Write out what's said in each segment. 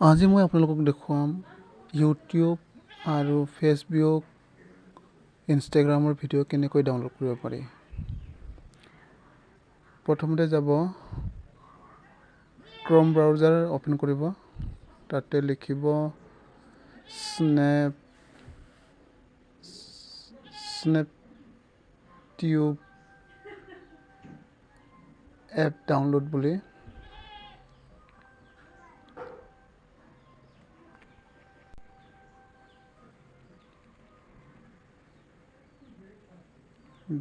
আজি মই আপোনালোকক দেখুৱাম ইউটিউব আৰু ফেচবুক ইনষ্টাগ্ৰামৰ ভিডিঅ' কেনেকৈ ডাউনলোড কৰিব পাৰি। প্ৰথমতে যাব ক্ৰম ব্ৰাউজাৰ অপেন কৰিব, তাতে লিখিব স্নেপটিউব এপ ডাউনলোড বুলি।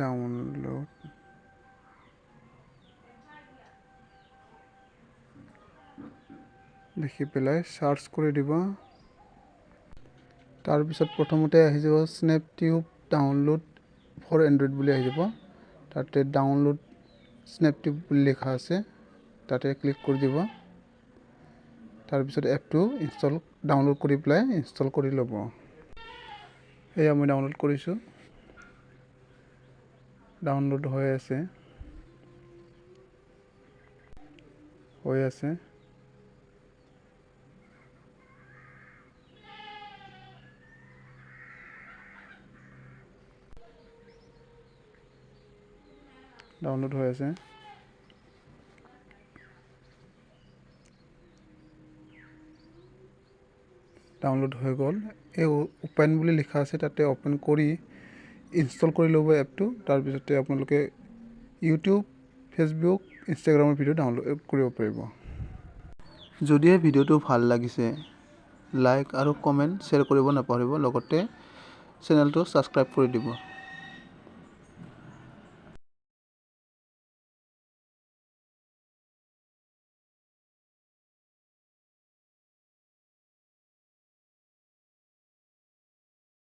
ডাউনলোড দেখি পেলাই সাৰ্চ কৰি দিব। তাৰপিছত প্ৰথমতে আহি যাব স্নেপটিউব ডাউনলোড ফৰ এণ্ড্ৰইড বুলি আহি যাব, তাতে ডাউনলোড স্নেপটিউব বুলি লিখা আছে, তাতে ক্লিক কৰি দিব। তাৰপিছত এপটো ডাউনলোড কৰি পেলাই ইনষ্টল কৰি ল'ব। এয়া মই ডাউনলোড কৰিছোঁ, ডাউনলোড হৈ আছে। ডাউনলোড হৈ আছে। ডাউনলোড হৈ গ'ল। এই ওপেন বুলি লিখা আছে, তাতে অপেন কৰি ইনষ্টল কৰি ল'ব এপটো। তাৰপিছতে আপোনালোকে ইউটিউব, ফেচবুক, ইনষ্টাগ্ৰামৰ ভিডিঅ' ডাউনলোড কৰিব পাৰিব। যদিহে ভিডিঅ'টো ভাল লাগিছে, লাইক আৰু কমেণ্ট শ্বেয়াৰ কৰিব নাপাহৰিব, লগতে চেনেলটো ছাবস্ক্ৰাইব কৰি দিব।